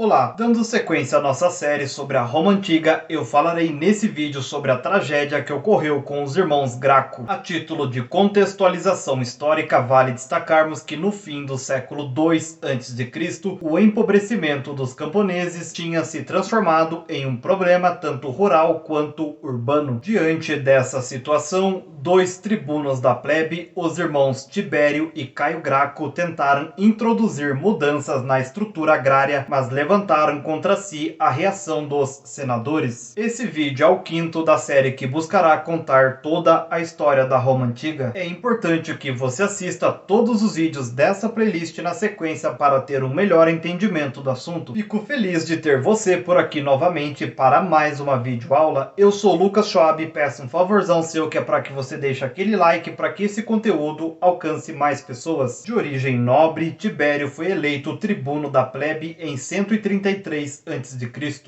Olá, dando sequência à nossa série sobre a Roma Antiga, eu falarei nesse vídeo sobre a tragédia que ocorreu com os irmãos Graco. A título de contextualização histórica, vale destacarmos que no fim do século II a.C., o empobrecimento dos camponeses tinha se transformado em um problema tanto rural quanto urbano. Diante dessa situação, dois tribunos da plebe, os irmãos Tibério e Caio Graco, tentaram introduzir mudanças na estrutura agrária, mas levantaram contra si a reação dos senadores. Esse vídeo é o quinto da série que buscará contar toda a história da Roma Antiga. É importante que você assista todos os vídeos dessa playlist na sequência para ter um melhor entendimento do assunto. Fico feliz de ter você por aqui novamente para mais uma videoaula. Eu sou Lucas Schwab e peço um favorzão seu que é para que você deixe aquele like para que esse conteúdo alcance mais pessoas. De origem nobre, Tibério foi eleito tribuno da plebe em 133 a.C.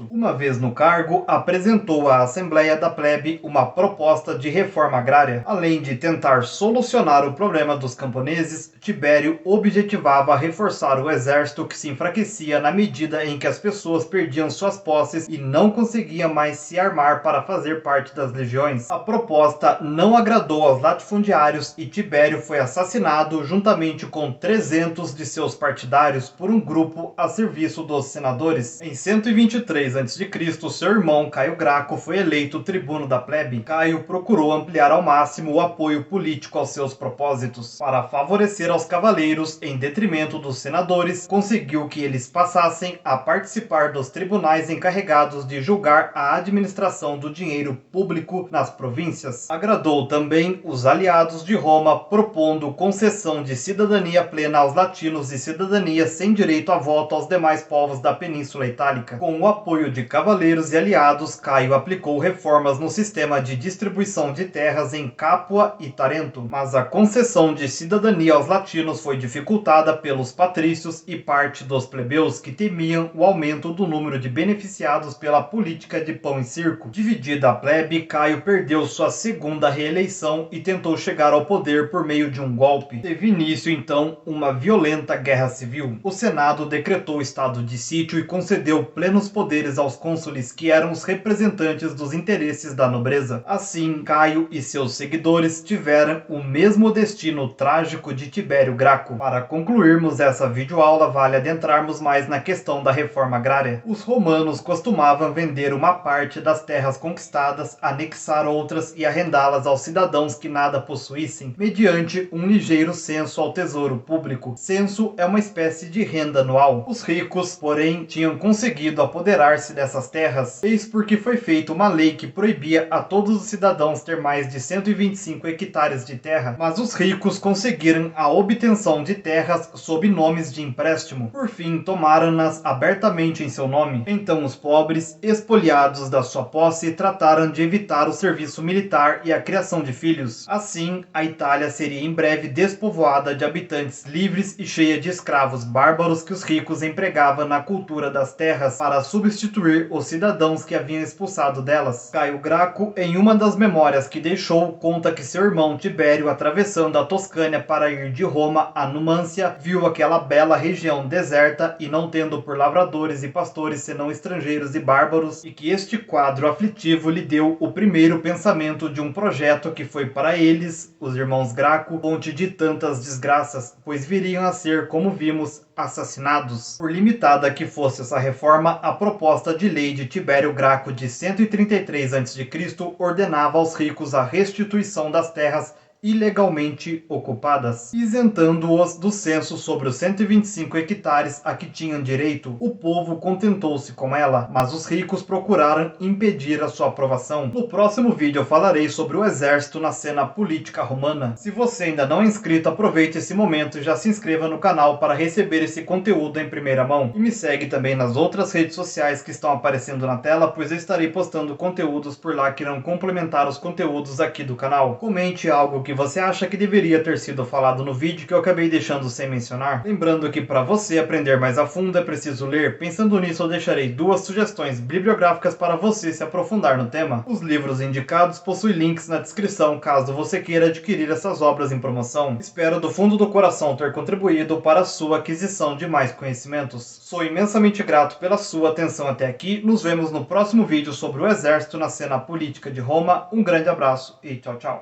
Uma vez no cargo, apresentou à Assembleia da Plebe uma proposta de reforma agrária. Além de tentar solucionar o problema dos camponeses, Tibério objetivava reforçar o exército que se enfraquecia na medida em que as pessoas perdiam suas posses e não conseguiam mais se armar para fazer parte das legiões. A proposta não agradou aos latifundiários e Tibério foi assassinado juntamente com 300 de seus partidários por um grupo a serviço dos senadores. Em 123 a.C., seu irmão Caio Graco foi eleito tribuno da plebe. Caio procurou ampliar ao máximo o apoio político aos seus propósitos. Para favorecer aos cavaleiros, em detrimento dos senadores, conseguiu que eles passassem a participar dos tribunais encarregados de julgar a administração do dinheiro público nas províncias. Agradou também os aliados de Roma, propondo concessão de cidadania plena aos latinos e cidadania sem direito a voto aos demais povos da Península Itálica. Com o apoio de cavaleiros e aliados, Caio aplicou reformas no sistema de distribuição de terras em Capua e Tarento, mas a concessão de cidadania aos latinos foi dificultada pelos patrícios e parte dos plebeus que temiam o aumento do número de beneficiados pela política de pão e circo. Dividida a plebe, Caio perdeu sua segunda reeleição e tentou chegar ao poder por meio de um golpe. Teve início então uma violenta guerra civil. O Senado decretou estado de sítio e concedeu plenos poderes aos cônsules, que eram os representantes dos interesses da nobreza. Assim, Caio e seus seguidores tiveram o mesmo destino trágico de Tibério Graco. Para concluirmos essa videoaula, vale adentrarmos mais na questão da reforma agrária. Os romanos costumavam vender uma parte das terras conquistadas, anexar outras e arrendá-las aos cidadãos que nada possuíssem, mediante um ligeiro censo ao tesouro público. Censo é uma espécie de renda anual. Os ricos, porém, tinham conseguido apoderar-se dessas terras, eis porque foi feita uma lei que proibia a todos os cidadãos ter mais de 125 hectares de terra, mas os ricos conseguiram a obtenção de terras sob nomes de empréstimo. Por fim, tomaram-nas abertamente em seu nome. Então os pobres, espoliados da sua posse, trataram de evitar o serviço militar e a criação de filhos. Assim, a Itália seria em breve despovoada de habitantes livres e cheia de escravos bárbaros que os ricos empregavam na cultura das terras para substituir os cidadãos que haviam expulsado delas. Caio Graco, em uma das memórias que deixou, conta que seu irmão Tibério, atravessando a Toscânia para ir de Roma a Numância, viu aquela bela região deserta e não tendo por lavradores e pastores senão estrangeiros e bárbaros, e que este quadro aflitivo lhe deu o primeiro pensamento de um projeto que foi para eles, os irmãos Graco, fonte de tantas desgraças, pois viriam a ser, como vimos, assassinados. Por limitada que fosse essa reforma, a proposta de lei de Tibério Graco de 133 a.C. ordenava aos ricos a restituição das terras ilegalmente ocupadas, isentando-os do censo sobre os 125 hectares a que tinham direito. O povo contentou-se com ela, mas os ricos procuraram impedir a sua aprovação. No próximo vídeo eu falarei sobre o exército na cena política romana. Se você ainda não é inscrito, aproveite esse momento e já se inscreva no canal para receber esse conteúdo em primeira mão. E me segue também nas outras redes sociais que estão aparecendo na tela, pois eu estarei postando conteúdos por lá que irão complementar os conteúdos aqui do canal. Comente algo que que você acha que deveria ter sido falado no vídeo que eu acabei deixando sem mencionar? Lembrando que para você aprender mais a fundo é preciso ler. Pensando nisso, eu deixarei 2 sugestões bibliográficas para você se aprofundar no tema. Os livros indicados possuem links na descrição caso você queira adquirir essas obras em promoção. Espero do fundo do coração ter contribuído para a sua aquisição de mais conhecimentos. Sou imensamente grato pela sua atenção até aqui. Nos vemos no próximo vídeo sobre o exército na cena política de Roma. Um grande abraço e tchau, tchau.